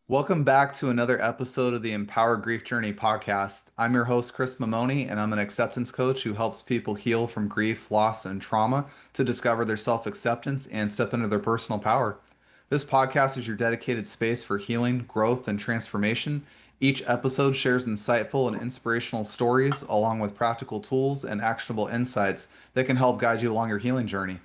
Welcome back to another episode of the Empower Grief Journey podcast. I'm your host, Chris Mamone, and I'm an acceptance coach who helps people heal from grief, loss, and trauma to discover their self-acceptance and step into their personal power. This podcast is your dedicated space for healing, growth, and transformation. Each episode shares insightful and inspirational stories, along with practical tools and actionable insights that can help guide you along your healing journey.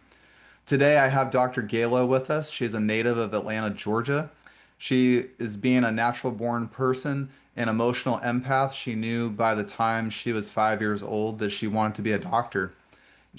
Today, I have Dr. Gayla with us. She's a native of Atlanta, Georgia. She is being a natural born person, an emotional empath. She knew by the time she was 5 years old that she wanted to be a doctor.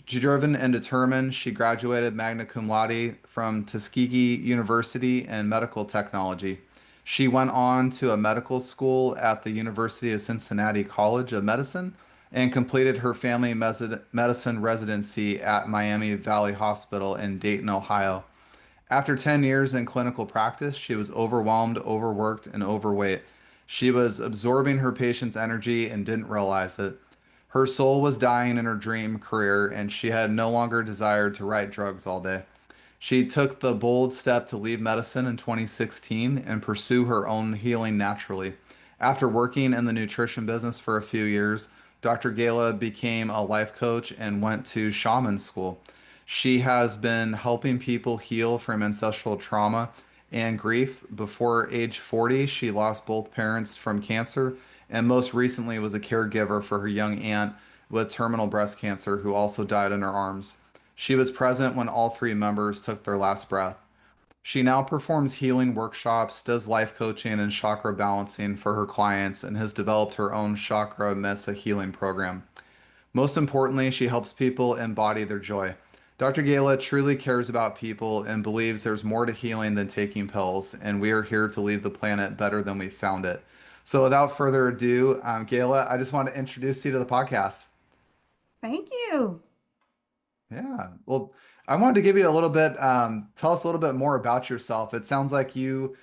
Driven and determined, she graduated magna cum laude from Tuskegee University in medical technology. She went on to a medical school at the University of Cincinnati College of Medicine and completed her family medicine residency at Miami Valley Hospital in Dayton, Ohio. After 10 years in clinical practice, she was overwhelmed, overworked, and overweight. She was absorbing her patient's energy and didn't realize it. Her soul was dying in her dream career, and she had no longer desired to write drugs all day. She took the bold step to leave medicine in 2016 and pursue her own healing naturally. After working in the nutrition business for a few years, Dr. Gala became a life coach and went to shaman school. She has been helping people heal from ancestral trauma and grief. Before age 40, she lost both parents from cancer and most recently was a caregiver for her young aunt with terminal breast cancer who also died in her arms. She was present when all three members took their last breath. She now performs healing workshops, does life coaching and chakra balancing for her clients, and has developed her own chakra mesa healing program. Most importantly, she helps people embody their joy. Dr. Gayla truly cares about people and believes there's more to healing than taking pills, and we are here to leave the planet better than we found it. So, without further ado, Gayla, I just want to introduce you to the podcast. Thank you. Yeah. Well, I wanted to give you a little bit, tell us a little bit more about yourself. It sounds like you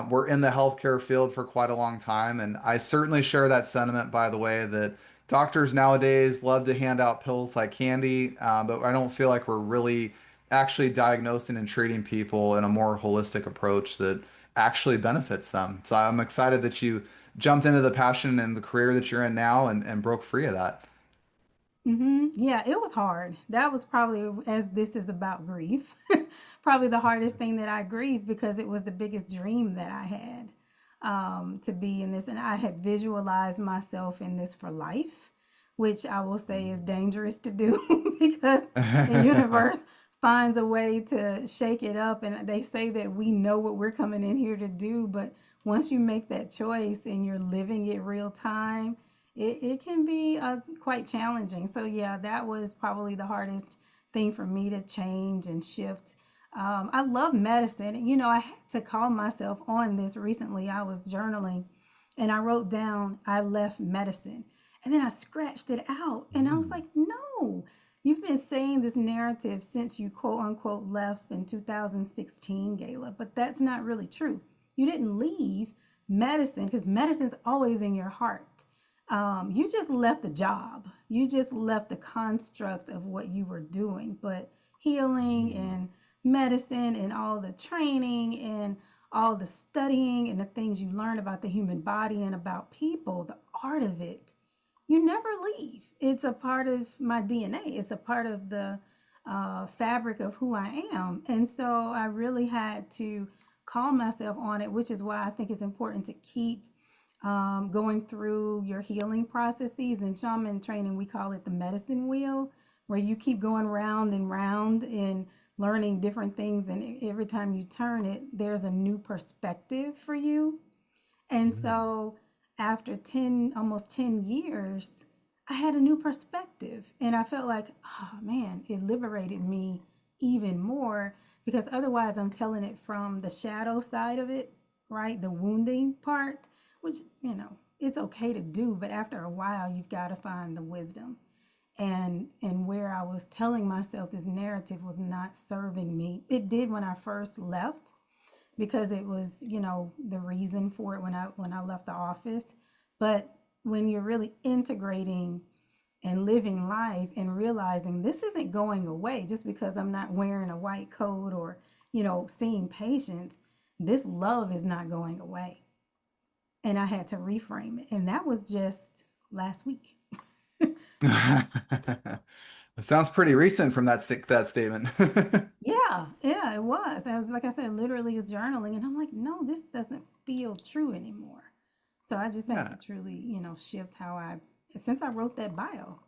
were in the healthcare field for quite a long time. And I certainly share that sentiment, by the way, that doctors nowadays love to hand out pills like candy, but I don't feel like we're really actually diagnosing and treating people in a more holistic approach that actually benefits them. So I'm excited that you jumped into the passion and the career that you're in now and broke free of that. Yeah, it was hard. That was probably, as this is about grief, probably the hardest thing that I grieved because it was the biggest dream that I had, to be in this. And I had visualized myself in this for life, which I will say is dangerous to do because the universe finds a way to shake it up. And they say that we know what we're coming in here to do, but once you make that choice and you're living it real time, it can be quite challenging. So yeah, that was probably the hardest thing for me to change and shift. I love medicine. You know, I had to call myself on this recently. I was journaling and I wrote down I left medicine. And then I scratched it out and I was Mm. like, no, you've been saying this narrative since you quote unquote left in 2016, Gayla, but that's not really true. You didn't leave medicine because medicine's always in your heart. You just left the job. You just left the construct of what you were doing. But healing and medicine and all the training and all the studying and the things you learn about the human body and about people, the art of it, you never leave. It's a part of my DNA. It's a part of the fabric of who I am. And so I really had to call myself on it, which is why I think it's important to keep going through your healing processes. In shaman training, we call it the medicine wheel, where you keep going round and round and learning different things. And every time you turn it, there's a new perspective for you. And Mm. so after 10, almost 10 years, I had a new perspective. And I felt like, oh man, it liberated me even more because otherwise I'm telling it from the shadow side of it, right? The wounding part, which, it's okay to do, but after a while, you've got to find the wisdom. And where I was telling myself this narrative was not serving me. It did when I first left because it was, the reason for it when I left the office. But when you're really integrating and living life and realizing this isn't going away just because I'm not wearing a white coat or, seeing patients, this love is not going away. and I had to reframe it. And that was just last week. It sounds pretty recent from that statement. Yeah, yeah, it was. I was, like I said, literally was journaling, and I'm like, no, this doesn't feel true anymore. So I just had to Yeah. truly, shift how since I wrote that bio,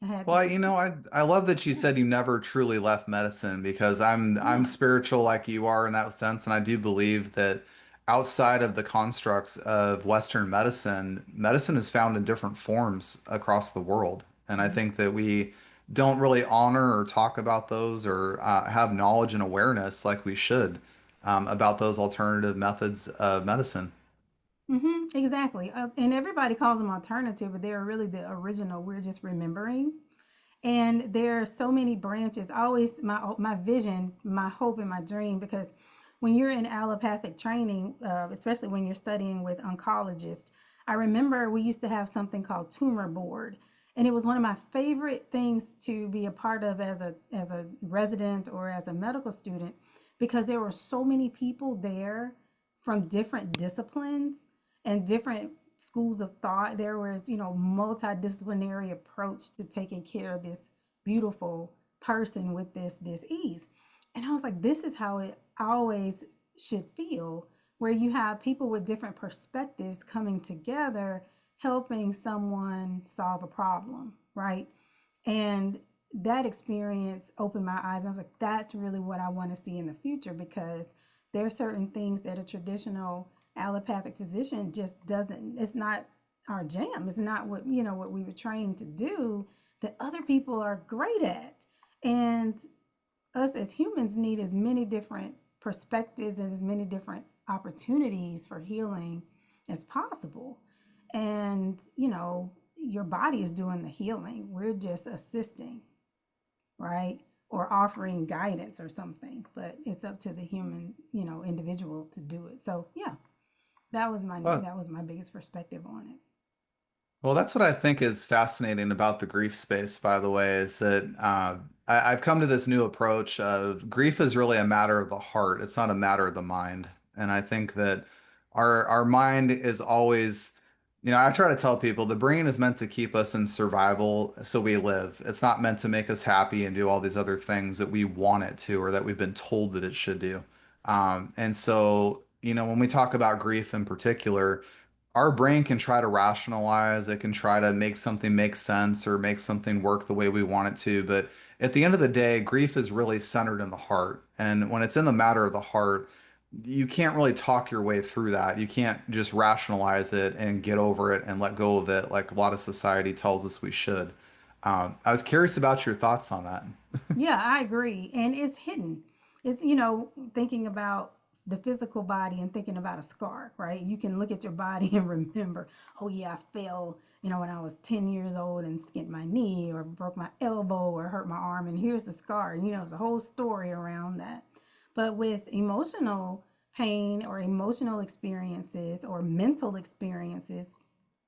I had to Well, just, I love that you yeah, said you never truly left medicine because I'm yeah. spiritual like you are in that sense, and I do believe that outside of the constructs of Western medicine, medicine is found in different forms across the world, and I Mhm. think that we don't really honor or talk about those or have knowledge and awareness like we should about those alternative methods of medicine. Exactly. And everybody calls them alternative, but they're really the original. We're just remembering. And there are so many branches. Always my vision, my hope, and my dream. Because when you're in allopathic training, especially when you're studying with oncologists, I remember we used to have something called tumor board, and it was one of my favorite things to be a part of as a resident or as a medical student, because there were so many people there from different disciplines and different schools of thought. There was, multidisciplinary approach to taking care of this beautiful person with this disease. And I was like, this is how it always should feel, where you have people with different perspectives coming together, helping someone solve a problem, right? And that experience opened my eyes. I was like, that's really what I want to see in the future, because there are certain things that a traditional allopathic physician just doesn't, it's not our jam. It's not what we were trained to do, that other people are great at. And us as humans need as many different perspectives and as many different opportunities for healing as possible. And, your body is doing the healing. We're just assisting, right? Or offering guidance or something, but it's up to the human, individual to do it. So, yeah, that was my Well, that was my biggest perspective on it. Well, that's what I think is fascinating about the grief space, by the way, is that I've come to this new approach of grief is really a matter of the heart. It's not a matter of the mind. And I think that our mind is always, I try to tell people the brain is meant to keep us in survival so we live. It's not meant to make us happy and do all these other things that we want it to or that we've been told that it should do. And so, when we talk about grief in particular, our brain can try to rationalize, it can try to make something make sense or make something work the way we want it to. But at the end of the day, grief is really centered in the heart. And when it's in the matter of the heart, you can't really talk your way through that. You can't just rationalize it and get over it and let go of it like a lot of society tells us we should. I was curious about your thoughts on that. Yeah, I agree. And it's hidden. It's, thinking about the physical body and thinking about a scar, right? You can look at your body and remember, oh, yeah, I fell, when I was 10 years old and skinned my knee or broke my elbow or hurt my arm. And here's the scar. And, there's a whole story around that. But with emotional pain or emotional experiences or mental experiences,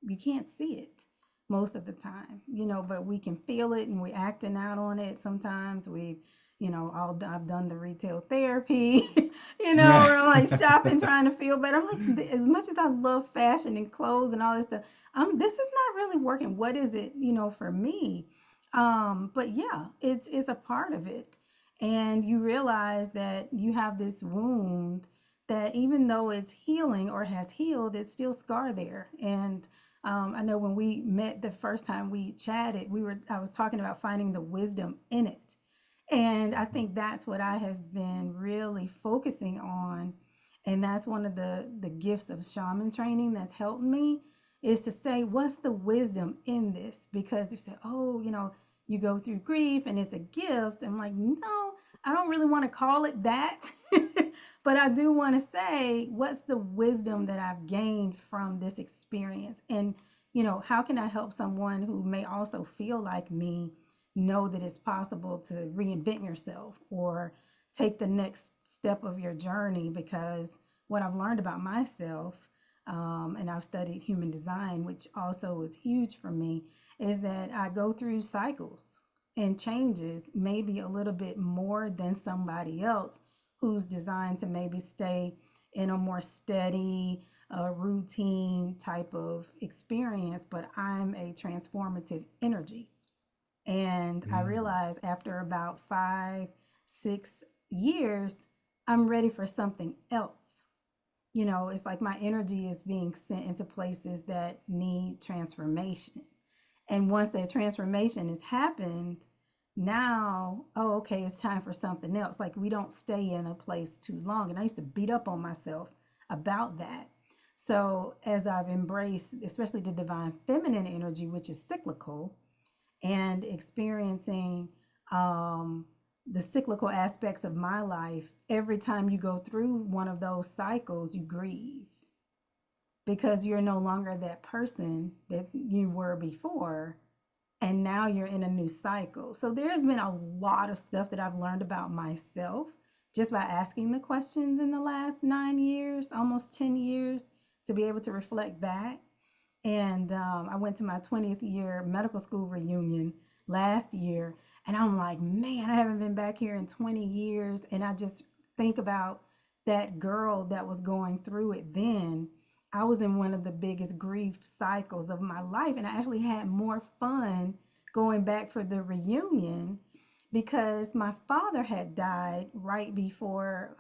you can't see it most of the time, but we can feel it and we're acting out on it. Sometimes I've done the retail therapy, Yeah. or I'm like shopping, trying to feel better. I'm like, as much as I love fashion and clothes and all this stuff, this is not really working. What is it, for me? But yeah, it's a part of it. And you realize that you have this wound that even though it's healing or has healed, it's still scar there. And I know when we met the first time we chatted, I was talking about finding the wisdom in it. And I think that's what I have been really focusing on. And that's one of the gifts of shaman training that's helped me, is to say, what's the wisdom in this? Because they say, oh, you go through grief and it's a gift. I'm like, no, I don't really want to call it that. But I do want to say, what's the wisdom that I've gained from this experience? And, how can I help someone who may also feel like me know that it's possible to reinvent yourself or take the next step of your journey? Because what I've learned about myself, and I've studied human design, which also is huge for me, is that I go through cycles and changes maybe a little bit more than somebody else who's designed to maybe stay in a more steady, a routine type of experience, but I'm a transformative energy. And I Mm. realized after about 5, 6 years, I'm ready for something else. It's like my energy is being sent into places that need transformation. And once that transformation has happened, now, oh, okay, it's time for something else. Like we don't stay in a place too long. And I used to beat up on myself about that. So as I've embraced, especially the divine feminine energy, which is cyclical, and experiencing um, the cyclical aspects of my life, every time you go through one of those cycles, you grieve because you're no longer that person that you were before. And now you're in a new cycle. So there's been a lot of stuff that I've learned about myself just by asking the questions in the last 9 years, almost 10 years, to be able to reflect back. And I went to my 20th year medical school reunion last year. And I'm like, man, I haven't been back here in 20 years. And I just think about that girl that was going through it then. I was in one of the biggest grief cycles of my life. And I actually had more fun going back for the reunion because my father had died right before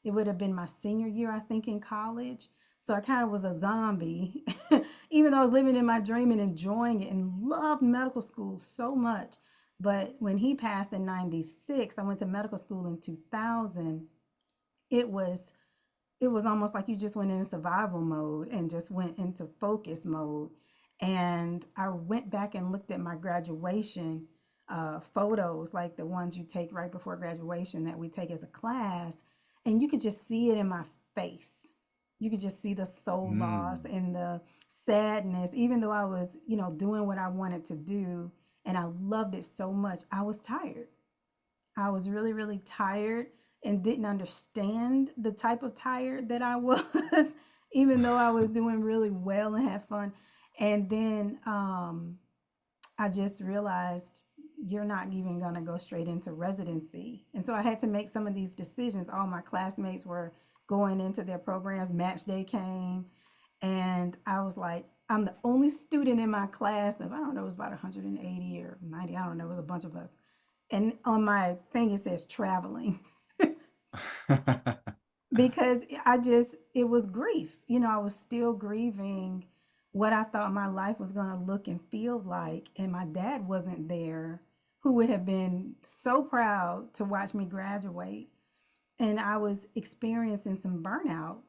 it would have been my senior year, I think, in college. So I kind of was a zombie, even though I was living in my dream and enjoying it and loved medical school so much. But when he passed in 96, I went to medical school in 2000. It was it was almost like you just went into survival mode and just went into focus mode. And I went back and looked at my graduation photos, like the ones you take right before graduation that we take as a class, and you could just see it in my face. You could just see the soul loss Mm. and the sadness, even though I was, doing what I wanted to do and I loved it so much. I was tired. I was really, really tired and didn't understand the type of tired that I was, even though I was doing really well and had fun. And then I just realized you're not even going to go straight into residency. And so I had to make some of these decisions. All my classmates were going into their programs, match day came, and I was like, I'm the only student in my class of, I don't know, it was about 180 or 90, I don't know, it was a bunch of us. And on my thing it says traveling because it was grief. I was still grieving what I thought my life was going to look and feel like. And my dad wasn't there, who would have been so proud to watch me graduate. And I was experiencing some burnout.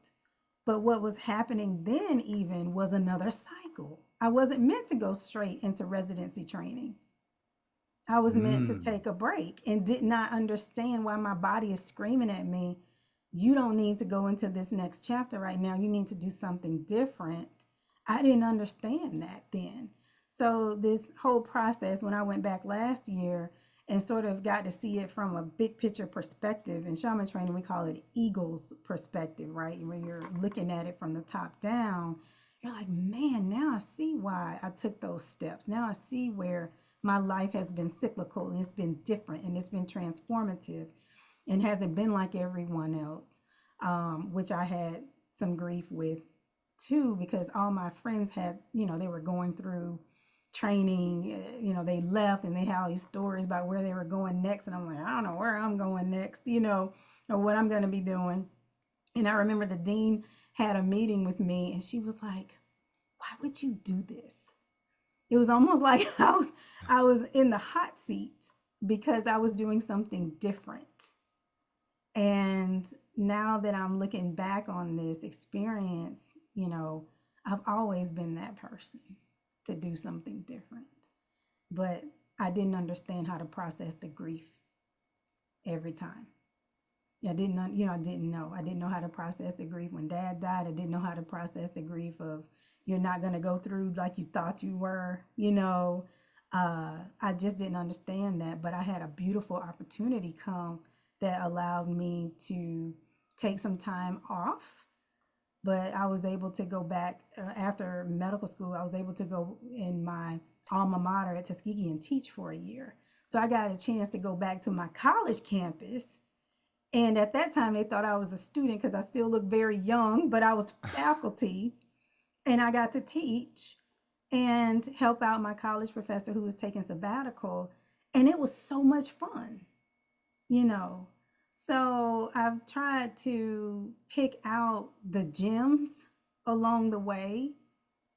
But what was happening then, even, was another cycle. I wasn't meant to go straight into residency training. I was meant to Mm. take a break and did not understand why my body is screaming at me, you don't need to go into this next chapter right now. You need to do something different. I didn't understand that then. So, this whole process, when I went back last year and sort of got to see it from a big picture perspective, in shaman training, we call it eagle's perspective, right? Where you're looking at it from the top down, you're like, man, now I see why I took those steps. Now I see where my life has been cyclical and it's been different and it's been transformative and hasn't been like everyone else, which I had some grief with too because all my friends had, they were going through training, they left and they had all these stories about where they were going next. And I'm like, I don't know where I'm going next, or what I'm going to be doing. And I remember the dean had a meeting with me and she was like, why would you do this? It was almost like I was in the hot seat because I was doing something different. And now that I'm looking back on this experience, you know, I've always been that person to do something different. But I didn't understand how to process the grief every time. I didn't, I didn't know. I didn't know how to process the grief when dad died. I didn't know how to process the grief of you're not going to go through like you thought you were. I just didn't understand that. But I had a beautiful opportunity come that allowed me to take some time off. But I was able to go back after medical school. I was able to go in my alma mater at Tuskegee and teach for a year. So I got a chance to go back to my college campus And at that time, they thought I was a student because I still looked very young, but I was faculty and I got to teach and help out my college professor who was taking sabbatical. And it was so much fun, you know. So I've tried to pick out the gems along the way,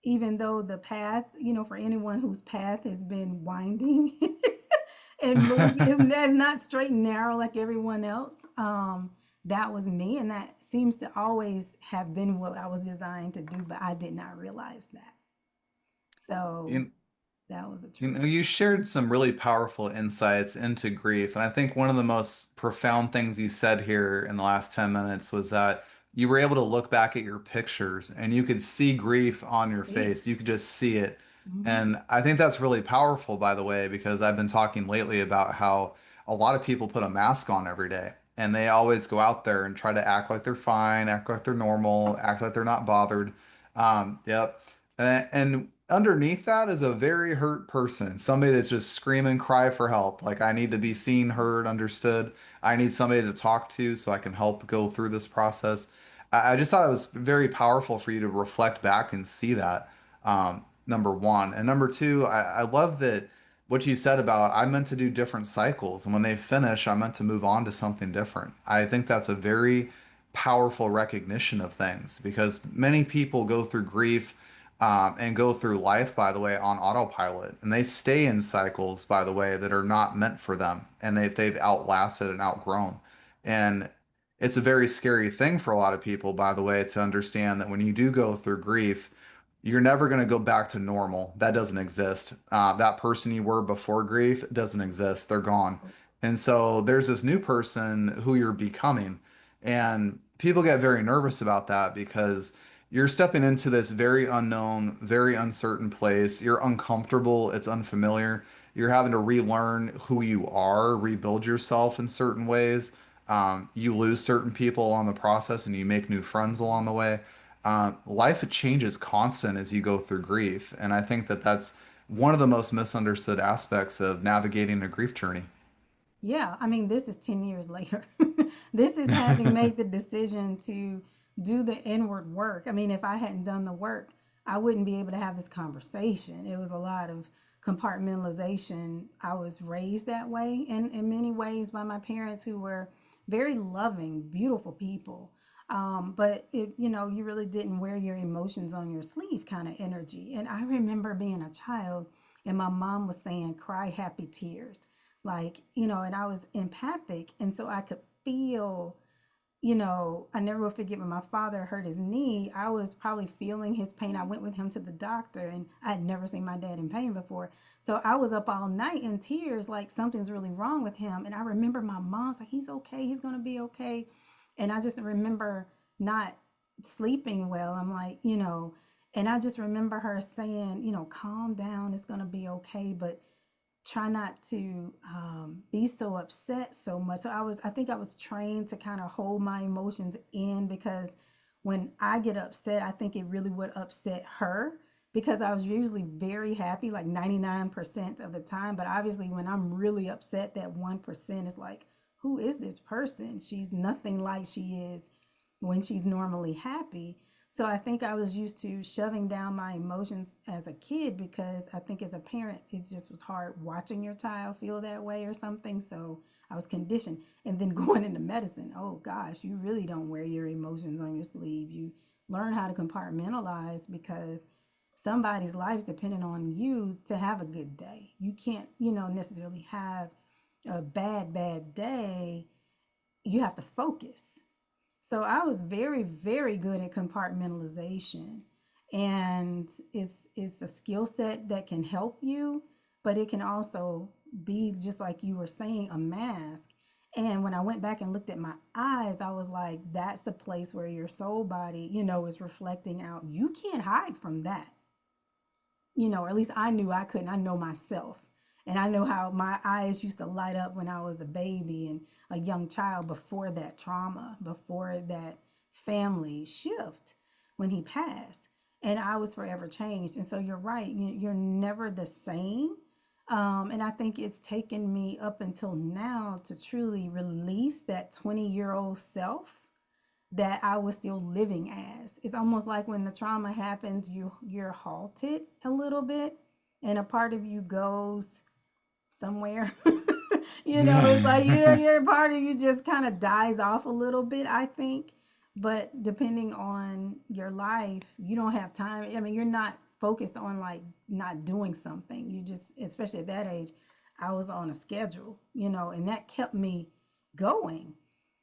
even though the path, for anyone whose path has been winding and moving, is not straight and narrow like everyone else. That was me, and that seems to always have been what I was designed to do, but I did not realize that. So You, that was a You truth. know, you shared some really powerful insights into grief. And I think one of the most profound things you said here in the last 10 minutes was that you were able to look back at your pictures and you could see grief on your See it. face. You could just see it. Hmm. And I think that's really powerful, by the way, because I've been talking lately about how a lot of people put a mask on every day and they always go out there and try to act like they're fine, act like they're normal, act like they're not bothered. Yep. And underneath that is a very hurt person, somebody that's just screaming, cry for help. Like, I need to be seen, heard, understood. I need somebody to talk to so I can help go through this process. I just thought it was very powerful for you to reflect back and see that, number one. And number two, I love that what you said about I meant to do different cycles. And when they finish, I meant to move on to something different. I think that's a very powerful recognition of things because many people go through grief and go through life, by the way, on autopilot. And they stay in cycles, by the way, that are not meant for them. And they've outlasted and outgrown. And it's a very scary thing for a lot of people, by the way, to understand that when you do go through grief, you're never going to go back to normal. That doesn't exist. That person you were before grief doesn't exist. They're gone. And so there's this new person who you're becoming. And people get very nervous about that because you're stepping into this very unknown, very uncertain place. You're uncomfortable. It's unfamiliar. You're having to relearn who you are, rebuild yourself in certain ways. You lose certain people along the process and you make new friends along the way. Life changes constant as you go through grief. And I think that that's one of the most misunderstood aspects of navigating a grief journey. Yeah, I mean, this is 10 years later. This is having made the decision to do the inward work. I mean, if I hadn't done the work, I wouldn't be able to have this conversation. It was a lot of compartmentalization. I was raised that way, and in many ways by my parents who were very loving, beautiful people. But you really didn't wear your emotions on your sleeve kind of energy. And I remember being a child, and my mom was saying, cry happy tears, like, and I was empathic, and so I could feel, I never will forget when my father hurt his knee. I was probably feeling his pain. I went with him to the doctor, and I had never seen my dad in pain before. So I was up all night in tears, like something's really wrong with him. And I remember my mom's like, he's okay, he's gonna be okay. And I just remember not sleeping well. I'm like, and I just remember her saying, calm down, it's gonna be okay. But try not to be so upset so much. So I think I was trained to kind of hold my emotions in, because when I get upset, I think it really would upset her, because I was usually very happy like 99% of the time. But obviously, when I'm really upset, that 1% is like, who is this person? She's nothing like she is when she's normally happy. So I think I was used to shoving down my emotions as a kid, because I think as a parent, it just was hard watching your child feel that way or something. So I was conditioned. And then going into medicine, oh gosh, you really don't wear your emotions on your sleeve. You learn how to compartmentalize, because somebody's life is dependent on you to have a good day. You can't, necessarily have a bad day. You have to focus. So I was very, very good at compartmentalization. And it's a skill set that can help you, but it can also be, just like you were saying, a mask. And when I went back and looked at my eyes, I was like, that's the place where your soul body, is reflecting out. You can't hide from that, or at least I knew I couldn't. I know myself. And I know how my eyes used to light up when I was a baby and a young child, before that trauma, before that family shift when he passed. And I was forever changed. And so you're right. You're never the same. And I think it's taken me up until now to truly release that 20-year-old self that I was still living as. It's almost like when the trauma happens, you're halted a little bit, and a part of you goes somewhere. It's like your part of you just kind of dies off a little bit, I think. But depending on your life, you don't have time. I mean, you're not focused on like not doing something. You just, especially at that age, I was on a schedule, and that kept me going.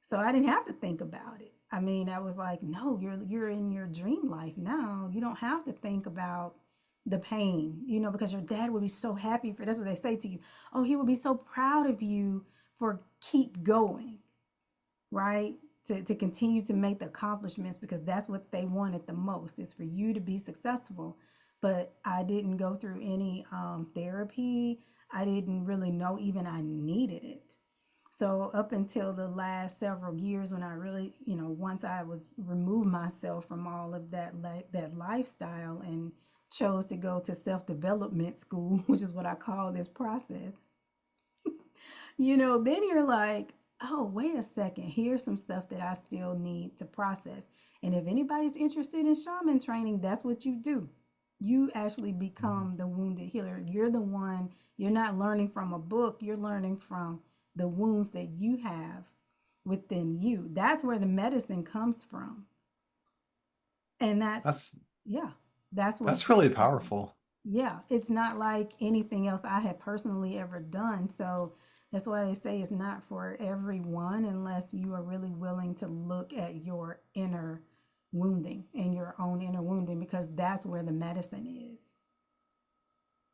So I didn't have to think about it. I mean, I was like, no, you're in your dream life now. You don't have to think about the pain, because your dad would be so happy for, that's what they say to you. Oh, he would be so proud of you for keep going, right? To continue to make the accomplishments because that's what they wanted the most is for you to be successful. But I didn't go through any therapy. I didn't really know even I needed it. So up until the last several years when I really, once I was removed myself from all of that lifestyle and chose to go to self-development school, which is what I call this process, then you're like, oh, wait a second, here's some stuff that I still need to process. And if anybody's interested in shaman training, that's what you do. You actually become the wounded healer. You're the one, you're not learning from a book, you're learning from the wounds that you have within you. That's where the medicine comes from. And That's yeah, that's what that's gives really you some. powerful. Yeah, it's not like anything else I had personally ever done. So that's why they say it's not for everyone unless you are really willing to look at your inner wounding and your own inner wounding because that's where the medicine is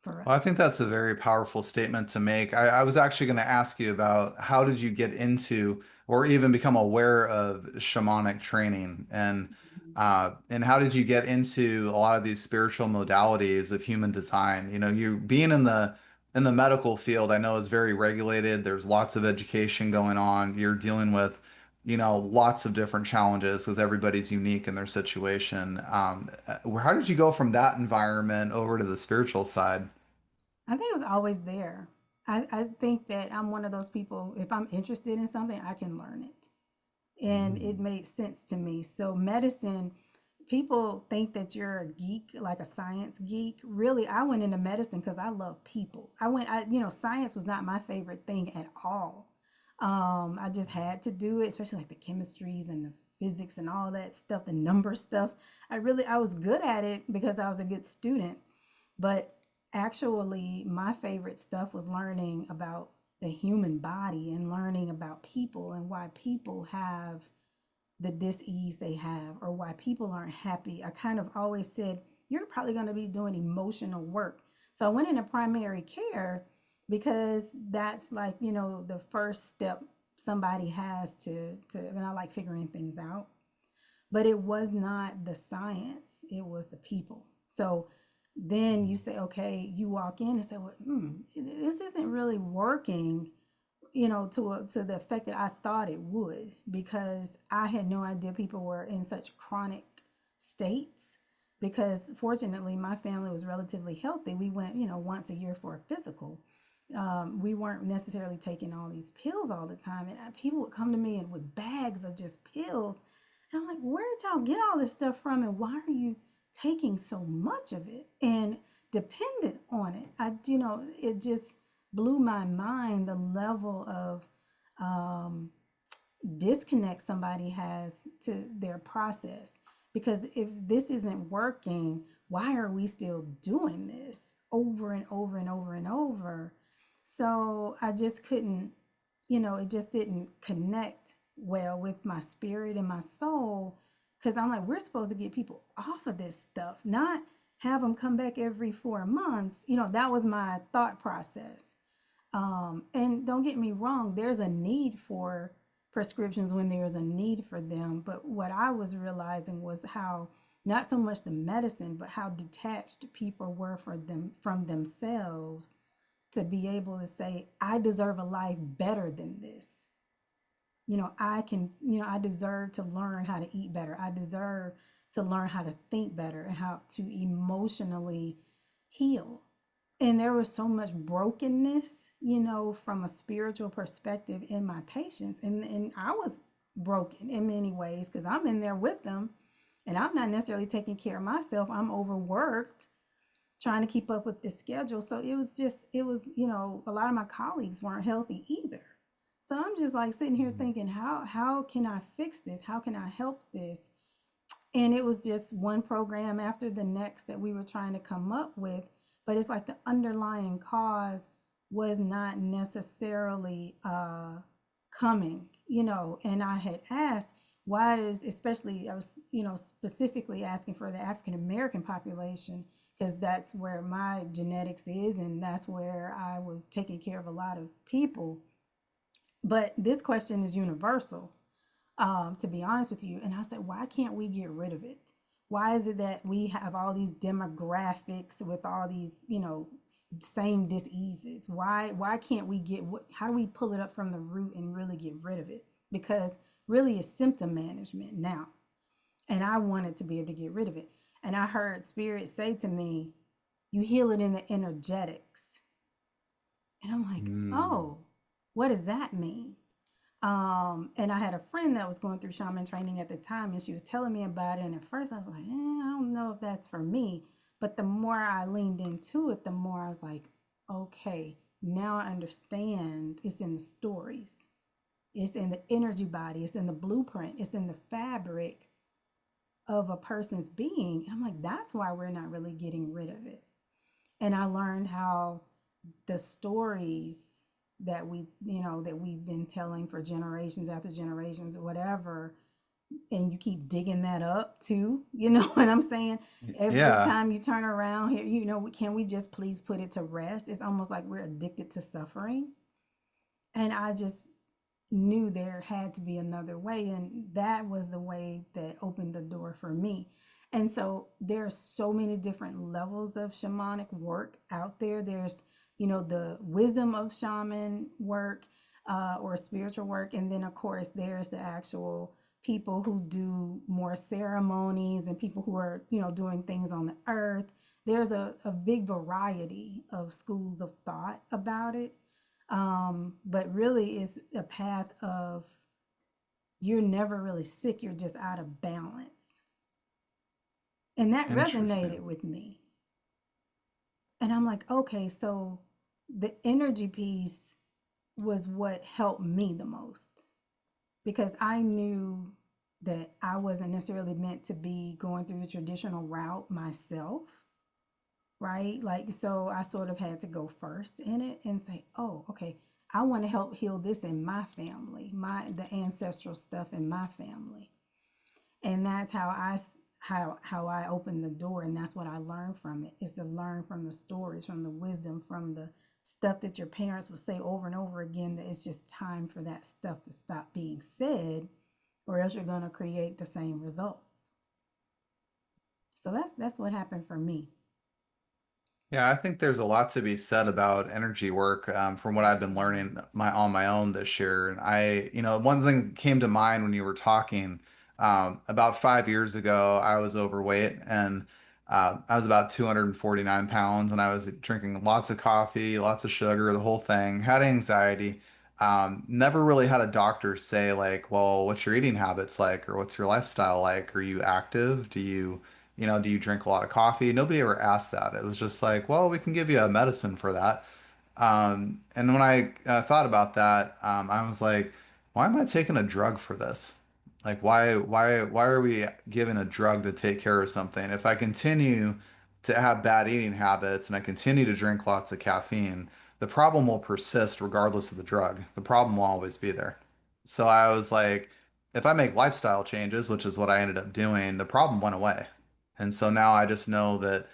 for Well, I us. think that's a very powerful statement to make. I was actually going to ask you about how did you get into or even become aware of shamanic training and how did you get into a lot of these spiritual modalities of human design? You being in the medical field, I know is very regulated. There's lots of education going on. You're dealing with, lots of different challenges because everybody's unique in their situation. How did you go from that environment over to the spiritual side? I think it was always there. I think that I'm one of those people, if I'm interested in something, I can learn it. And it made sense to me. So medicine, people think that you're a geek, like a science geek. Really, I went into medicine because I love people. Science was not my favorite thing at all. I just had to do it, especially like the chemistries and the physics and all that stuff, the number stuff. I was good at it because I was a good student. But actually, my favorite stuff was learning about the human body and learning about people and why people have the dis-ease they have or why people aren't happy. I kind of always said, you're probably going to be doing emotional work. So I went into primary care because that's like, the first step somebody has and I like figuring things out. But it was not the science, it was the people. So then you say, okay, you walk in and say, well, this isn't really working, to the effect that I thought it would, because I had no idea people were in such chronic states. Because fortunately, my family was relatively healthy. We went, once a year for a physical. We weren't necessarily taking all these pills all the time. And people would come to me and with bags of just pills. And I'm like, where did y'all get all this stuff from? And why are you taking so much of it and dependent on it? It just blew my mind the level of um, disconnect somebody has to their process. Because if this isn't working, why are we still doing this over and over and over and over? So I just couldn't, it just didn't connect well with my spirit and my soul. Because I'm like, we're supposed to get people off of this stuff, not have them come back every 4 months. That was my thought process. And don't get me wrong, there's a need for prescriptions when there's a need for them. But what I was realizing was how not so much the medicine, but how detached people were from themselves to be able to say, I deserve a life better than this. I deserve to learn how to eat better. I deserve to learn how to think better and how to emotionally heal. And there was so much brokenness, from a spiritual perspective in my patients. And I was broken in many ways because I'm in there with them and I'm not necessarily taking care of myself. I'm overworked trying to keep up with this schedule. So it was, a lot of my colleagues weren't healthy either. So I'm just like sitting here thinking, how can I fix this? How can I help this? And it was just one program after the next that we were trying to come up with, but it's like the underlying cause was not necessarily coming, and I had asked why does, especially I was, specifically asking for the African American population because that's where my genetics is and that's where I was taking care of a lot of people. But this question is universal, to be honest with you. And I said, why can't we get rid of it? Why is it that we have all these demographics with all these, same diseases? Why can't we get how do we pull it up from the root and really get rid of it? Because really it's symptom management now. And I wanted to be able to get rid of it. And I heard spirit say to me, you heal it in the energetics. And I'm like, Mm. oh, what does that mean? And I had a friend that was going through shaman training at the time, and she was telling me about it. And at first, I was like, I don't know if that's for me. But the more I leaned into it, the more I was like, okay, now I understand. It's in the stories, it's in the energy body, it's in the blueprint, it's in the fabric of a person's being. And I'm like, that's why we're not really getting rid of it. And I learned how the stories that we've been telling for generations after generations or whatever, and you keep digging that up too, you know what I'm saying? Every Yeah. time you turn around here, can we just please put it to rest? It's almost like we're addicted to suffering. And I just knew there had to be another way, and that was the way that opened the door for me. And so there are so many different levels of shamanic work out there. There's, the wisdom of shaman work, or spiritual work, and then of course there's the actual people who do more ceremonies and people who are, doing things on the earth. There's a big variety of schools of thought about it. But really, it's a path of you're never really sick, you're just out of balance. And that resonated Interesting. with me. And I'm like, okay, so the energy piece was what helped me the most because I knew that I wasn't necessarily meant to be going through the traditional route myself, right? Like, so I sort of had to go first in it and say, oh, okay, I want to help heal this in my family, the ancestral stuff in my family. And that's how I opened the door, and that's what I learned from it, is to learn from the stories, from the wisdom, from the stuff that your parents would say over and over again, that it's just time for that stuff to stop being said, or else you're going to create the same results. So that's what happened for me. Yeah, I think there's a lot to be said about energy work, from what I've been learning on my own this year. And one thing that came to mind when you were talking, about 5 years ago, I was overweight and I was about 249 pounds and I was drinking lots of coffee, lots of sugar, the whole thing, had anxiety. Never really had a doctor say like, well, what's your eating habits like, or what's your lifestyle like? Are you active? Do you drink a lot of coffee? Nobody ever asked that. It was just like, well, we can give you a medicine for that. And when I thought about that, I was like, why am I taking a drug for this? Like, why are we given a drug to take care of something? If I continue to have bad eating habits and I continue to drink lots of caffeine, the problem will persist regardless of the drug. The problem will always be there. So I was like, if I make lifestyle changes, which is what I ended up doing, the problem went away. And so now I just know that,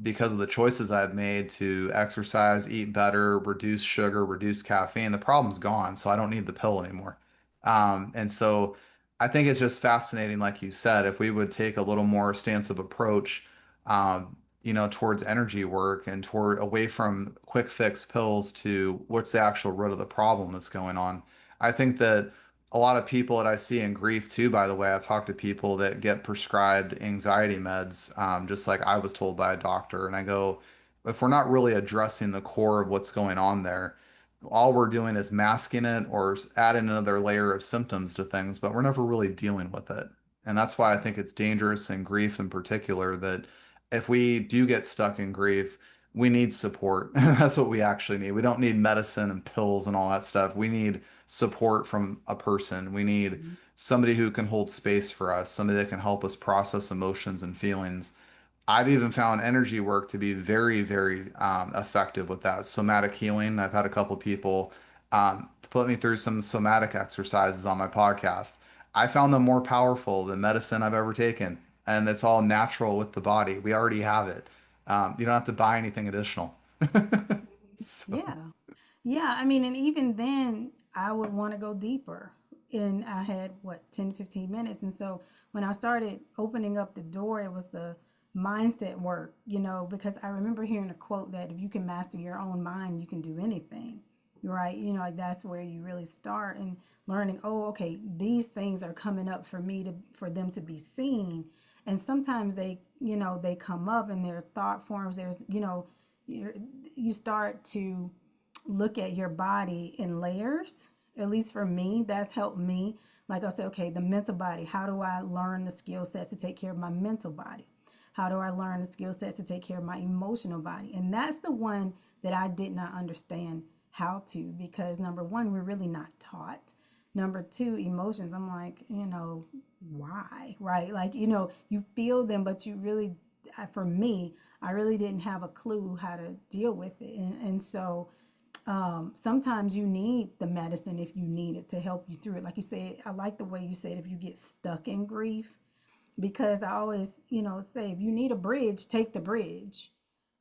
because of the choices I've made to exercise, eat better, reduce sugar, reduce caffeine, the problem's gone. So I don't need the pill anymore. And so I think it's just fascinating, like you said, if we would take a little more expansive approach, towards energy work and toward away from quick fix pills to what's the actual root of the problem that's going on. I think that a lot of people that I see in grief too, by the way, I've talked to people that get prescribed anxiety meds, just like I was told by a doctor, and I go, if we're not really addressing the core of what's going on there, all we're doing is masking it or adding another layer of symptoms to things, but we're never really dealing with it. And that's why I think it's dangerous in grief in particular that if we do get stuck in grief, we need support. That's what we actually need. We don't need medicine and pills and all that stuff. We need support from a person. We need Mhm. somebody who can hold space for us, somebody that can help us process emotions and feelings. I've even found energy work to be very, very effective with that. Somatic healing. I've had a couple people to put me through some somatic exercises on my podcast. I found them more powerful than medicine I've ever taken. And it's all natural with the body. We already have it. You don't have to buy anything additional. So, Yeah. Yeah, I mean, and even then, I would want to go deeper. And I had, what, 10, 15 minutes. And so when I started opening up the door, it was the mindset work, because I remember hearing a quote that if you can master your own mind, you can do anything, right? Like that's where you really start and learning, oh, okay, these things are coming up for me for them to be seen. And sometimes they come up in their thought forms. You you start to look at your body in layers. At least for me, that's helped me. Like I said, okay, the mental body. How do I learn the skill sets to take care of my mental body? How do I learn the skill sets to take care of my emotional body? And that's the one that I did not understand how to, because number one, we're really not taught. Number two, emotions. I'm like, why? Right? Like, you feel them, but you really, for me, I really didn't have a clue how to deal with it. And so sometimes you need the medicine if you need it to help you through it. Like you said, I like the way you said if you get stuck in grief, because I always, say if you need a bridge, take the bridge,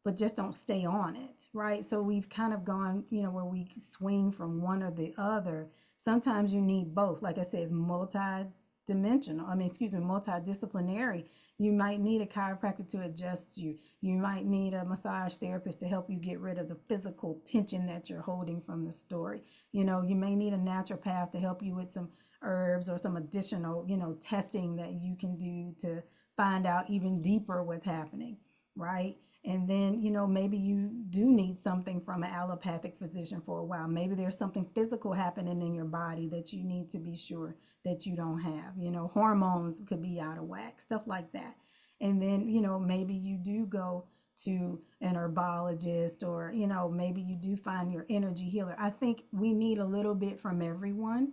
but just don't stay on it, right? So we've kind of gone, where we swing from one or the other. Sometimes you need both. Like I said, it's multi-dimensional. I mean, excuse me, multidisciplinary. You might need a chiropractor to adjust you. You might need a massage therapist to help you get rid of the physical tension that you're holding from the story. You may need a naturopath to help you with some herbs or some additional, testing that you can do to find out even deeper what's happening, right? And then, maybe you do need something from an allopathic physician for a while. Maybe there's something physical happening in your body that you need to be sure that you don't have. Hormones could be out of whack, stuff like that. And then, maybe you do go to an herbologist, or, maybe you do find your energy healer. I think we need a little bit from everyone.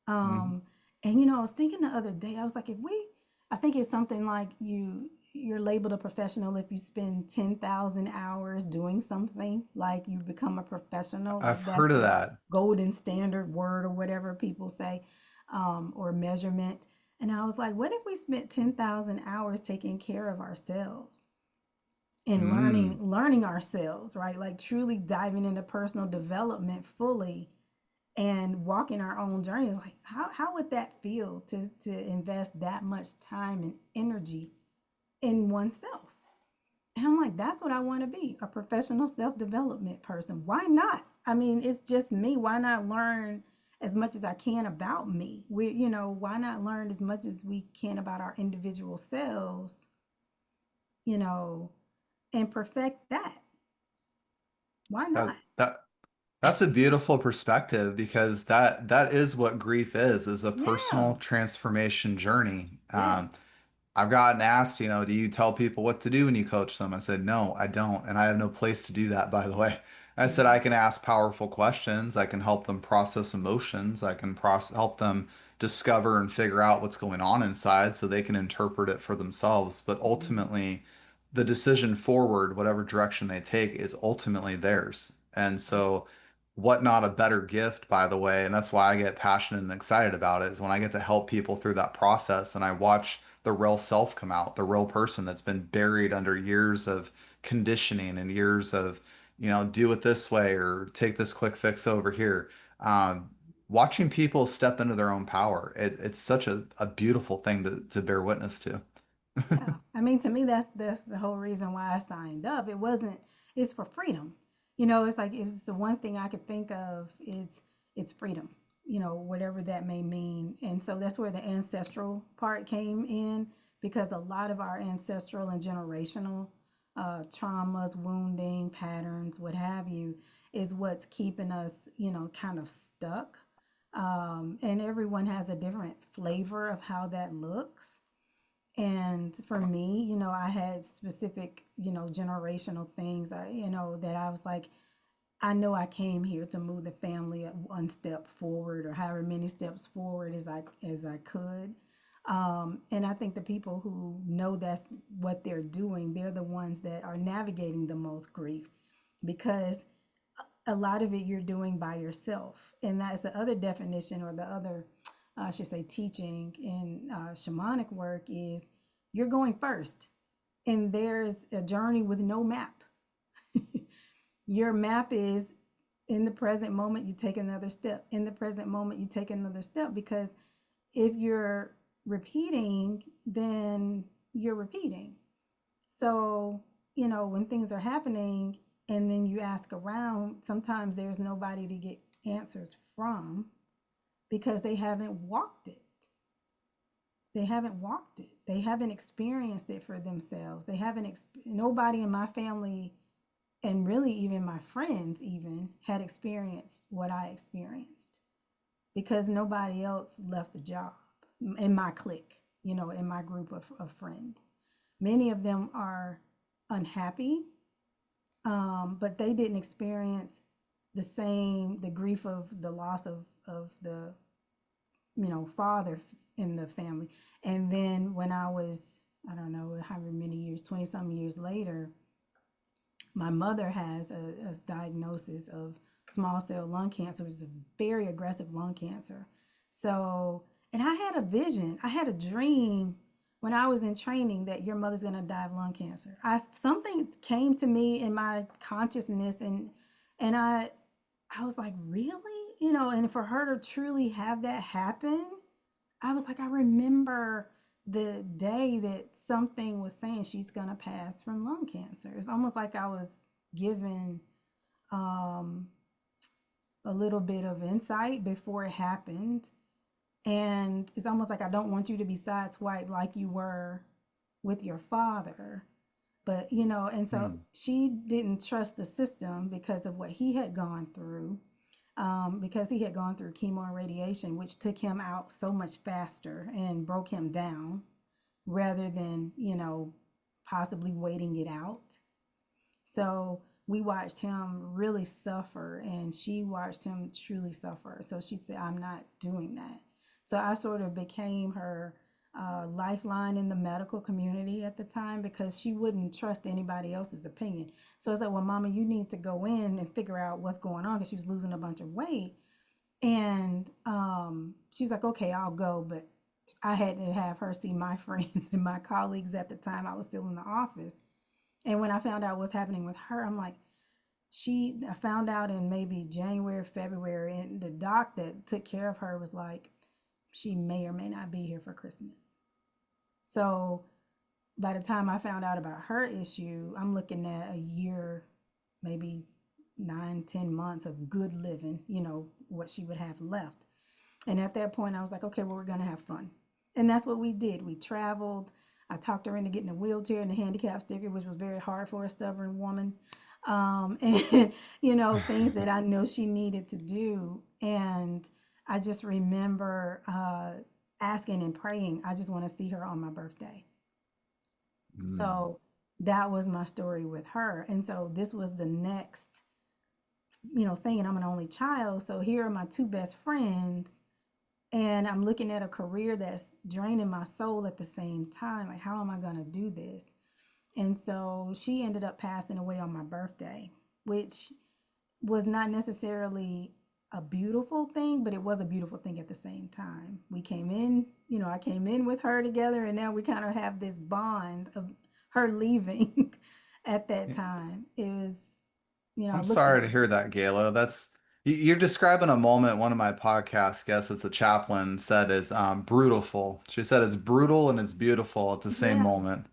mhm. um, and I was thinking the other day, I was like, I think it's something like you're labeled a professional if you spend 10,000 hours doing something, like you become a professional, I've like that's heard of the that. golden standard word or whatever people say, or measurement. And I was like, what if we spent 10,000 hours taking care of ourselves and learning Mm. learning ourselves, right? Like truly diving into personal development fully and walking our own journey. Is like, how would that feel to invest that much time and energy in oneself? And I'm like, that's what I want to be, a professional self-development person. Why not? I mean, it's just me. Why not learn as much as I can about me? Why not learn as much as we can about our individual selves, you know, and perfect that? Why not? That that's a beautiful perspective because that is what grief is a Yeah. personal transformation journey. Yes. I've gotten asked, do you tell people what to do when you coach them? I said, no, I don't. And I have no place to do that, by the way. I said, I Mhm. can ask powerful questions. I can help them process emotions. I can help them discover and figure out what's going on inside so they can interpret it for themselves. But Mhm. ultimately, the decision forward, whatever direction they take, is ultimately theirs. And Right. so, what not a better gift, by the way, and that's why I get passionate and excited about it, is when I get to help people through that process and I watch the real self come out, the real person that's been buried under years of conditioning and years of, do it this way or take this quick fix over here. Um, Watching people step into their own power, it's such a beautiful thing to bear witness to. Yeah, I mean, to me, that's the whole reason why I signed up. It wasn't. It's for freedom. It's like it's the one thing I could think of. It's freedom. Whatever that may mean. And so that's where the ancestral part came in, because a lot of our ancestral and generational traumas, wounding patterns, what have you, is what's keeping us, kind of stuck. And everyone has a different flavor of how that looks. And for me, I had specific, generational things, that I was like, I know I came here to move the family one step forward or however many steps forward as I could. And I think the people who know that's what they're doing, they're the ones that are navigating the most grief because a lot of it you're doing by yourself. And that's the other definition or the other, I should say, teaching in shamanic work is you're going first. And there's a journey with no map. Your map is in the present moment, you take another step. In the present moment, you take another step because if you're repeating, then you're repeating. So, when things are happening and then you ask around, sometimes there's nobody to get answers from because they haven't walked it. They haven't walked it. They haven't experienced it for themselves. They haven't, nobody in my family and really even my friends even had experienced what I experienced because nobody else left the job in my clique, in my group of friends. Many of them are unhappy, but they didn't experience the grief of the loss of the, father in the family. And then when I was, I don't know, however many years, 20 some years later, my mother has a diagnosis of small cell lung cancer, which is a very aggressive lung cancer. So, and I had a vision, I had a dream when I was in training that your mother's gonna die of lung cancer. Something came to me in my consciousness, and I was like, really, and for her to truly have that happen, I was like, I remember the day that something was saying she's gonna pass from lung cancer. It's almost like I was given um, a little bit of insight before it happened. And it's almost like I don't want you to be sideswiped like you were with your father. But, and so Hmm. she didn't trust the system because of what he had gone through, because he had gone through chemo and radiation, which took him out so much faster and broke him down rather than, possibly waiting it out. So we watched him really suffer, and she watched him truly suffer. So she said, I'm not doing that. So I sort of became her lifeline in the medical community at the time because she wouldn't trust anybody else's opinion. So I said, well, Mama, you need to go in and figure out what's going on because she was losing a bunch of weight. And she was like, okay, I'll go. But I had to have her see my friends and my colleagues at the time. I was still in the office. And when I found out what's happening with her, I'm like, I found out in maybe January, February, and the doc that took care of her was like, she may or may not be here for Christmas. So by the time I found out about her issue, I'm looking at a year, maybe 9, 10 months of good living, what she would have left. And at that point, I was like, okay, well, we're going to have fun. And that's what we did. We traveled. I talked her into getting a wheelchair and a handicap sticker, which was very hard for a stubborn woman. And, things that I know she needed to do. And I just remember asking and praying, I just want to see her on my birthday. Hmm. So that was my story with her. And so this was the next, thing. And I'm an only child. So here are my two best friends and I'm looking at a career that's draining my soul at the same time. Like, how am I going to do this? And so she ended up passing away on my birthday, which was not necessarily a beautiful thing, but it was a beautiful thing at the same time. We came in, I came in with her together, and now we kind of have this bond of her leaving at that Yeah. time. It was, I I'm looked at sorry to hear that, Gayla. You're describing a moment one of my podcast guests, it's a chaplain, said is brutal. She said it's brutal and it's beautiful at the same yeah. moment.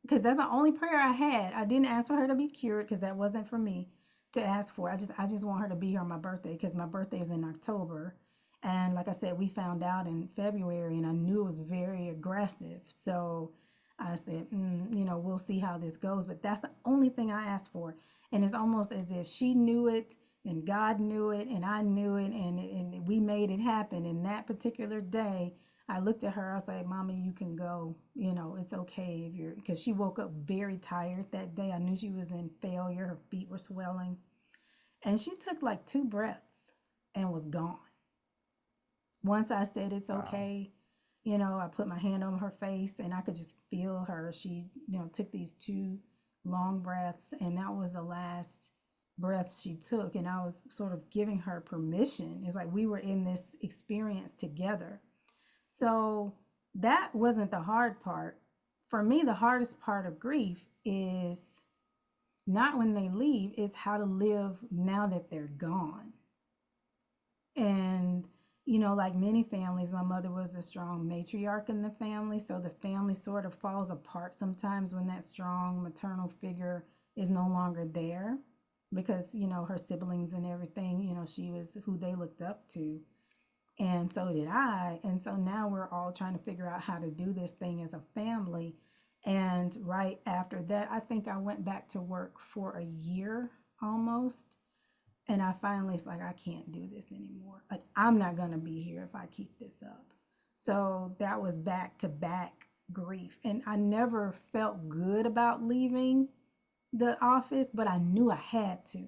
Because that's the only prayer I had. I didn't ask for her to be cured because that wasn't for me to ask for. I just want her to be here on my birthday because my birthday is in October. And like I said, we found out in February and I knew it was very aggressive. So I said, we'll see how this goes. But that's the only thing I asked for. And it's almost as if she knew it and God knew it and I knew it and we made it happen. And that particular day, I looked at her, I was like, Mommy, you can go. It's okay if you're, because she woke up very tired that day. I knew she was in failure. Her feet were swelling. And she took like 2 breaths and was gone. Once I said it's Wow. okay, I put my hand on her face and I could just feel her. She, took these 2 long breaths, and that was the last breath she took. And I was sort of giving her permission. It's like we were in this experience together. So that wasn't the hard part. For me, the hardest part of grief is not when they leave, it's how to live now that they're gone. And, like many families, my mother was a strong matriarch in the family. So the family sort of falls apart sometimes when that strong maternal figure is no longer there because, her siblings and everything, she was who they looked up to. And so did I. And so now we're all trying to figure out how to do this thing as a family. And right after that, I think I went back to work for a year almost, and I finally was like, I can't do this anymore. Like, I'm not going to be here if I keep this up. So that was back to back grief. And I never felt good about leaving the office, but I knew I had to.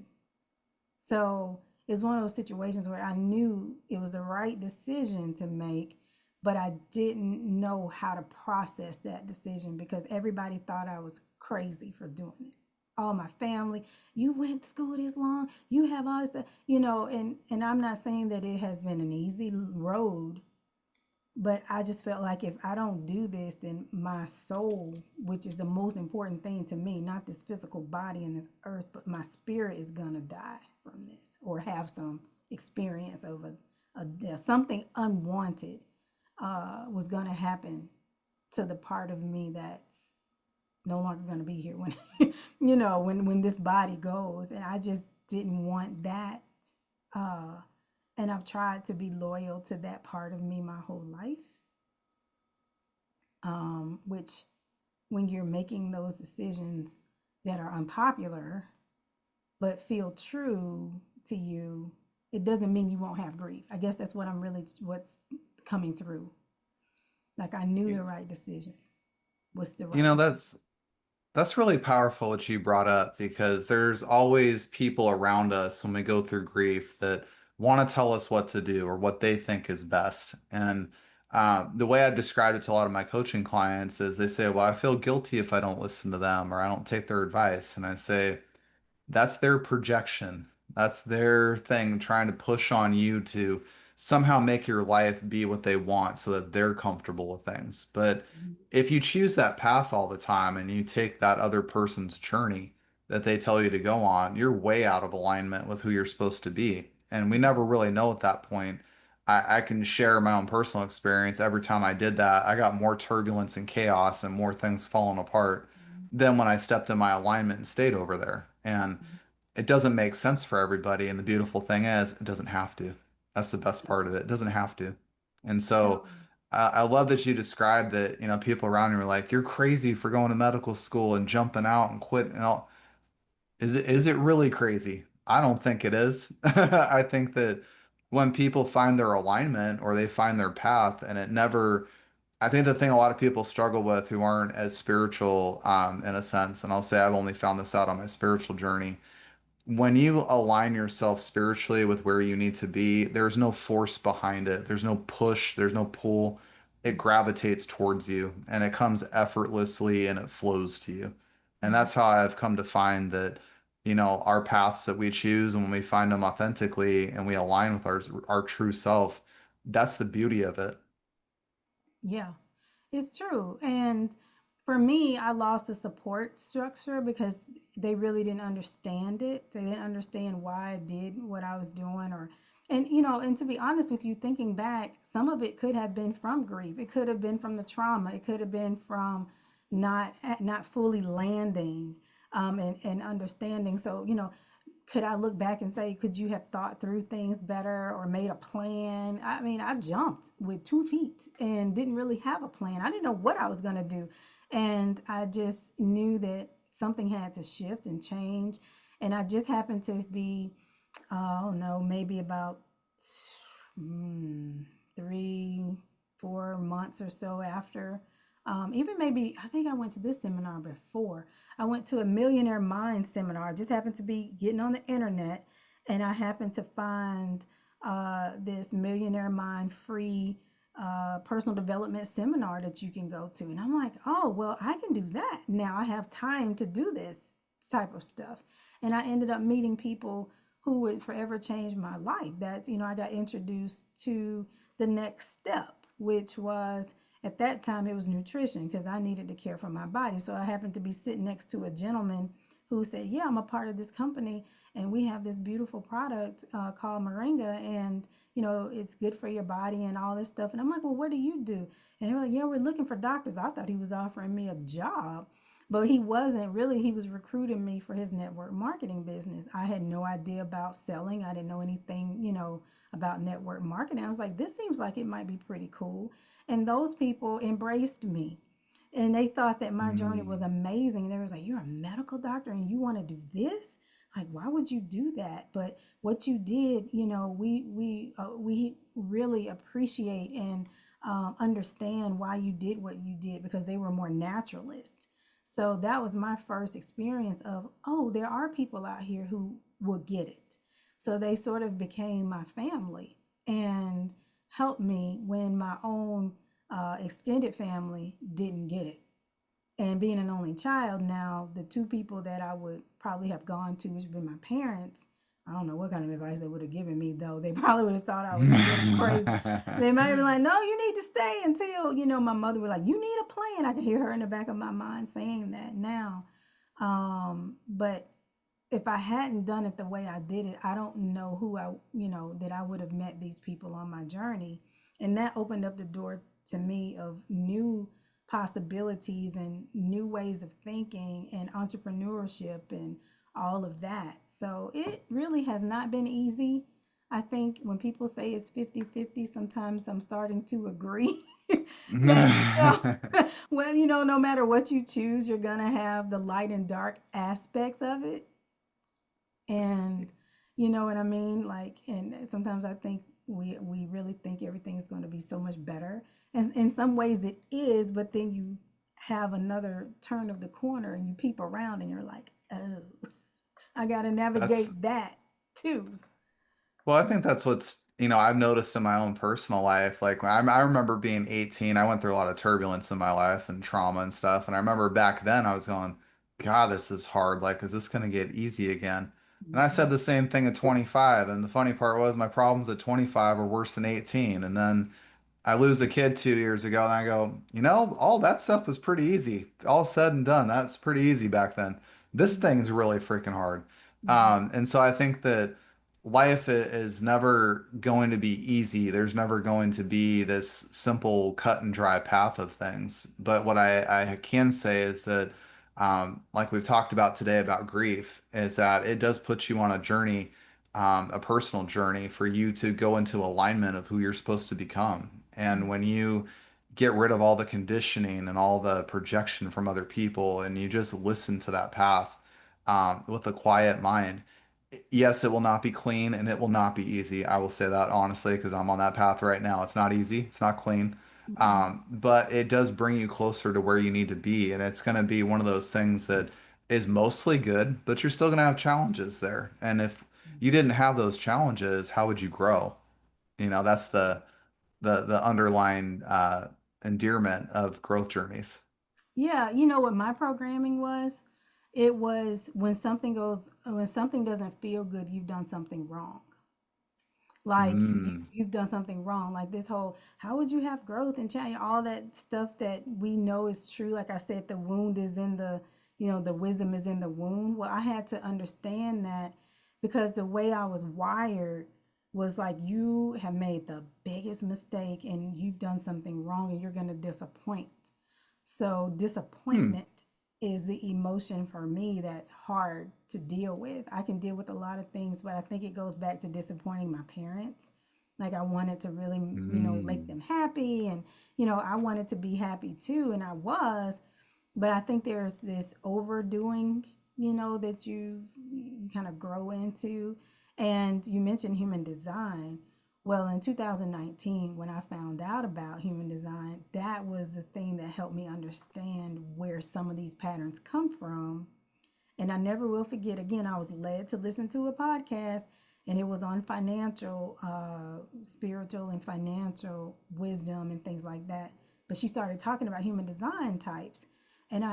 So it's one of those situations where I knew it was the right decision to make, but I didn't know how to process that decision because everybody thought I was crazy for doing it. All my family, you went to school this long, you have all this, and I'm not saying that it has been an easy road, but I just felt like if I don't do this, then my soul, which is the most important thing to me, not this physical body and this earth, but my spirit is gonna die from this or have some experience of something unwanted was gonna happen to the part of me that's no longer gonna be here when when this body goes, and I just didn't want that. Uh, and I've tried to be loyal to that part of me my whole life, which when you're making those decisions that are unpopular but feel true to you, it doesn't mean you won't have grief. I guess that's what's coming through. Like I knew You, the right decision was the you right know, decision. that's really powerful what you brought up because there's always people around us when we go through grief that want to tell us what to do or what they think is best. And the way I describe it to a lot of my coaching clients is they say, well, I feel guilty if I don't listen to them or I don't take their advice. And I say, that's their projection. That's their thing trying to push on you to somehow make your life be what they want so that they're comfortable with things. But Mhm. if you choose that path all the time and you take that other person's journey that they tell you to go on, you're way out of alignment with who you're supposed to be. And we never really know at that point. I can share my own personal experience. Every time I did that, I got more turbulence and chaos and more things falling apart than when I stepped in my alignment and stayed over there. And Mhm. it doesn't make sense for everybody. And the beautiful thing is, it doesn't have to. That's the best part of it. It doesn't have to. And so No. I love that you described that, people around you are like, you're crazy for going to medical school and jumping out and quit and all. Is it really crazy? I don't think it is. I think that when people find their alignment or they find their path and it never, I think the thing a lot of people struggle with who aren't as spiritual, in a sense, and I'll say I've only found this out on my spiritual journey when you align yourself spiritually with where you need to be, there's no force behind it. There's no push, there's no pull. It gravitates towards you and it comes effortlessly and it flows to you. And Mhm. that's how I've come to find that, our paths that we choose and when we find them authentically and we align with our true self, that's the beauty of it. Yeah. It's true. And for me, I lost a support structure because they really didn't understand it. They didn't understand why I did what I was doing and to be honest with you, thinking back, some of it could have been from grief. It could have been from the trauma. It could have been from not fully landing and understanding. So, could I look back and say, could you have thought through things better or made a plan? I mean, I jumped with 2 feet and didn't really have a plan. I didn't know what I was going to do. And I just knew that something had to shift and change. And I just happened to be, I don't know, maybe about mm, 3, 4 months or so after. Even maybe, I think I went to this seminar before. I went to a Millionaire Mind seminar. I just happened to be getting on the internet, and I happened to find this Millionaire Mind free personal development seminar that you can go to. And I'm like, oh, well, I can do that. Now I have time to do this type of stuff. And I ended up meeting people who would forever change my life. That's, I got introduced to the next step, which was at that time it was nutrition because I needed to care for my body. So I happened to be sitting next to a gentleman who said, yeah, I'm a part of this company and we have this beautiful product called Moringa, and it's good for your body and all this stuff. And I'm like, well, what do you do? And they were like, yeah, we're looking for doctors. I thought he was offering me a job, but he wasn't really. He was recruiting me for his network marketing business. I had no idea about selling. I didn't know anything, about network marketing. I was like, this seems like it might be pretty cool. And those people embraced me. And they thought that my journey was Mm. amazing. And they was like, you're a medical doctor and you want to do this? Like, why would you do that? But what you did, we really appreciate and understand why you did what you did because they were more naturalist. So that was my first experience of, oh, there are people out here who will get it. So they sort of became my family and helped me when my own extended family didn't get it. And being an only child, now the two people that I would probably have gone to, which would be my parents, I don't know what kind of advice they would have given me, though. They probably would have thought I was a little crazy. They might have been like, no, you need to stay until, my mother was like, you need a plan. I can hear her in the back of my mind saying that now. But if I hadn't done it the way I did it, I don't know that I would have met these people on my journey. And that opened up the door to me of new possibilities and new ways of thinking and entrepreneurship and all of that. So it really has not been easy. I think when people say it's 50-50, sometimes I'm starting to agree that, well, no matter what you choose, you're going to have the light and dark aspects of it. And you know what I mean? Like, and sometimes I think we really think everything is going to be so much better. And in some ways it is, but then you have another turn of the corner and you peep around and you're like, oh, I got to That's navigate that too. Well, I think that's I've noticed in my own personal life. Like, I remember being 18, I went through a lot of turbulence in my life and trauma and stuff. And I remember back then I was going, God, this is hard. Like, is this going to get easy again? And I said Mhm. the same thing at 25. And the funny part was my problems at 25 were worse than 18. And then I lose a kid 2 years ago, and I go, all that stuff was pretty easy. All said and done, that's pretty easy back then. This Mhm. thing's really freaking hard. Mhm. And so I think that life is never going to be easy. There's never going to be this simple cut and dry path of things. But what I can say is that, like we've talked about today about grief, is that it does put you on a journey, a personal journey for you to go into alignment of who you're supposed to become. And when you get rid of all the conditioning and all the projection from other people, and you just listen to that path, with a quiet mind, yes, it will not be clean and it will not be easy. I will say that honestly, because I'm on that path right now. It's not easy. It's not clean. Mhm. But it does bring you closer to where you need to be. And it's going to be one of those things that is mostly good, but you're still going to have challenges there. And if you didn't have those challenges, how would you grow? That's the underlying endearment of growth journeys. Yeah, you know what my programming was? It was when something doesn't feel good, you've done something wrong. Like Mm, you've done something wrong. Like this whole, how would you have growth and change? All that stuff that we know is true. Like I said, the wound is in the wisdom is in the wound. Well, I had to understand that because the way I was wired was like, you have made the biggest mistake and you've done something wrong and you're going to disappoint. So hmm. disappointment is the emotion for me that's hard to deal with. I can deal with a lot of things, but I think it goes back to disappointing my parents. Like I wanted to really, make Mm. them happy and, I wanted to be happy too and I was, But I think there's this overdoing, that you kind of grow into. And you mentioned human design. Well, in 2019, when I found out about human design, that was the thing that helped me understand where some of these patterns come from. And I never will forget, again, I was led to listen to a podcast, and it was on financial, spiritual, and financial wisdom and things like that. But she started talking about human design types. And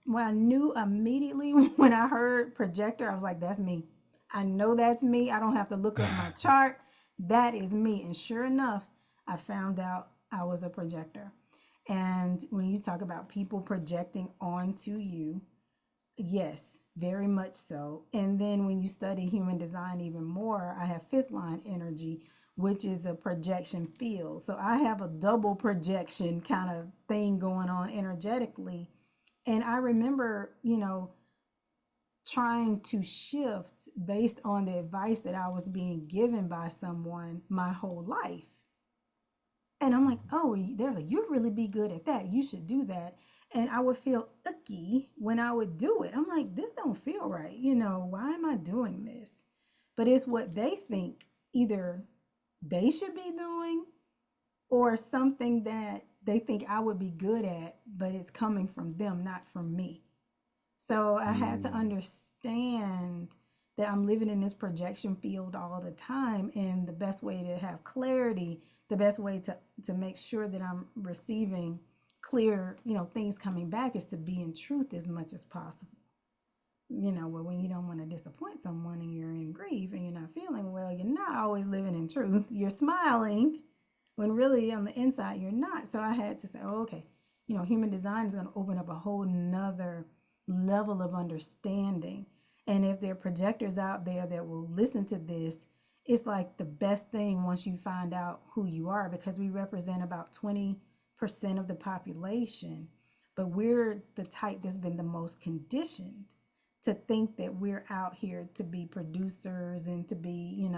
when I knew immediately when I heard projector, I was like, that's me. I know that's me. I don't have to look up my chart. That is me. And sure enough, I found out I was a projector. And when you talk about people projecting onto you, yes, very much so. And then when you study human design even more, I have fifth line energy, which is a projection field. So I have a double projection kind of thing going on energetically. And I remember, trying to shift based on the advice that I was being given by someone my whole life. And I'm like, oh, they're like, you'd really be good at that. You should do that. And I would feel icky when I would do it. I'm like, this don't feel right. Why am I doing this? But it's what they think either they should be doing or something that they think I would be good at, but it's coming from them, not from me. So I had to Mm. understand that I'm living in this projection field all the time, and the best way to have clarity, the best way to make sure that I'm receiving clear, things coming back is to be in truth as much as possible. Well, when you don't want to disappoint someone and you're in grief and you're not feeling well, you're not always living in truth. You're smiling when really on the inside you're not. So I had to say, oh, okay, human design is going to open up a whole nother level of understanding. And if there are projectors out there that will listen to this, it's like the best thing once you find out who you are, because we represent about 20% of the population, but we're the type that's been the most conditioned to think that we're out here to be producers and to be,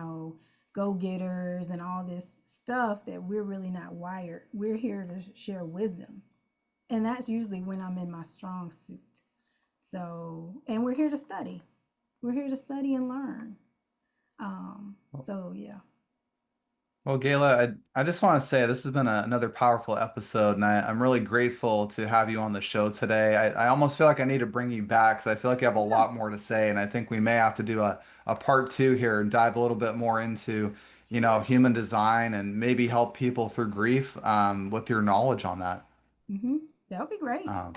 go getters and all this stuff that we're really not wired. We're here to share wisdom. And that's usually when I'm in my strong suit. So, and we're here to study. We're here to study and learn. So yeah. Well, Gayla, I just want to say this has been another powerful episode, and I'm really grateful to have you on the show today. I almost feel like I need to bring you back because I feel like you have a Yeah. lot more to say, and I think we may have to do a part two here and dive a little bit more into, Sure. human design and maybe help people through grief, with your knowledge on that. Mhm. That would be great. Um,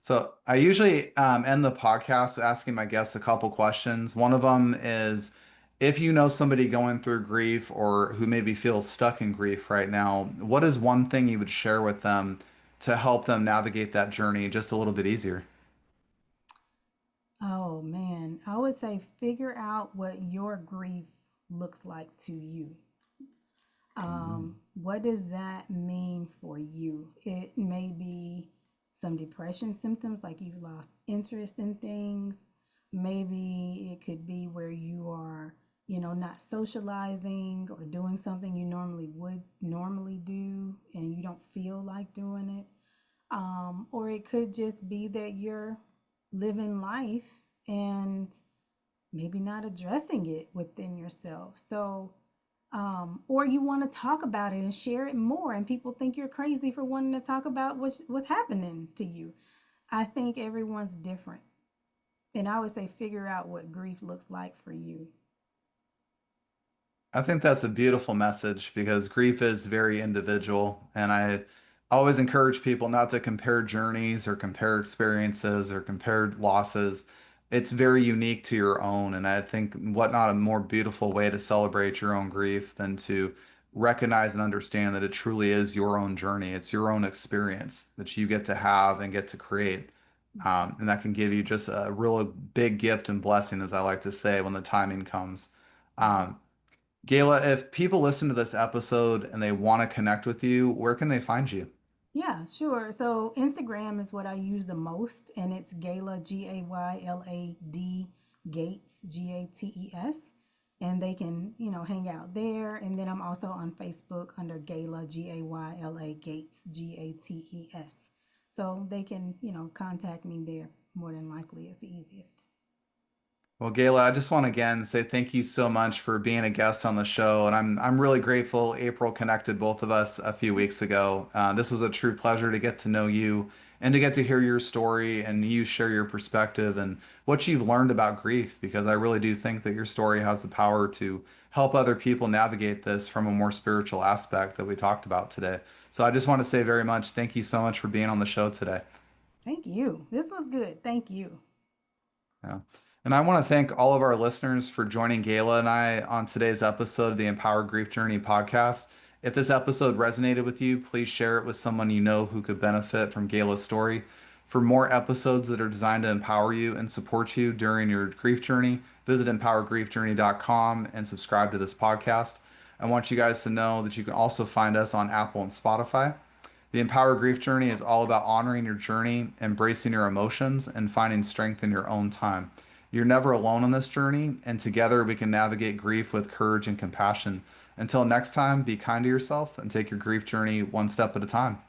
So I usually end the podcast with asking my guests a couple questions. One of them is if you know somebody going through grief or who maybe feels stuck in grief right now, what is one thing you would share with them to help them navigate that journey just a little bit easier? Oh man, I would say figure out what your grief looks like to you. Mm. What does that mean for you? It may be some depression symptoms, like you've lost interest in things. Maybe it could be where you are, not socializing or doing something you normally do and you don't feel like doing it. Or it could just be that you're living life and maybe not addressing it within yourself. So, or you want to talk about it and share it more, and people think you're crazy for wanting to talk about what's happening to you. I think everyone's different, and I would say figure out what grief looks like for you. I think that's a beautiful message because grief is very individual. And I always encourage people not to compare journeys or compare experiences or compare losses. It's very unique to your own. And I think what not a more beautiful way to celebrate your own grief than to recognize and understand that it truly is your own journey. It's your own experience that you get to have and get to create. And that can give you just a real big gift and blessing, as I like to say, when the timing comes. Right. Um, Gayla, if people listen to this episode and they want to connect with you, where can they find you? Yeah, sure. So Instagram is what I use the most, and it's Gayla, Gaylad, Gates, Gates. And they can, hang out there. And then I'm also on Facebook under Gayla, Gayla Gates, Gates. So they can, contact me there more than likely is the easiest. Well, Gayla, I just want to again say thank you so much for being a guest on the show, and I'm really grateful April connected both of us a few weeks ago. This was a true pleasure to get to know you and to get to hear your story and you share your perspective and what you've learned about grief, because I really do think that your story has the power to help other people navigate this from a more spiritual aspect that we talked about today. So I just want to say very much thank you so much for being on the show today. Thank you. This was good. Thank you. Yeah. And I want to thank all of our listeners for joining Gayla and I on today's episode of the Empower Grief Journey podcast. If this episode resonated with you, please share it with someone you know who could benefit from Gayla's story. For more episodes that are designed to empower you and support you during your grief journey, visit empowergriefjourney.com and subscribe to this podcast. I want you guys to know that you can also find us on Apple and Spotify. The Empower Grief Journey is all about honoring your journey, embracing your emotions, and finding strength in your own time. You're never alone on this journey, and together we can navigate grief with courage and compassion. Until next time, be kind to yourself and take your grief journey one step at a time.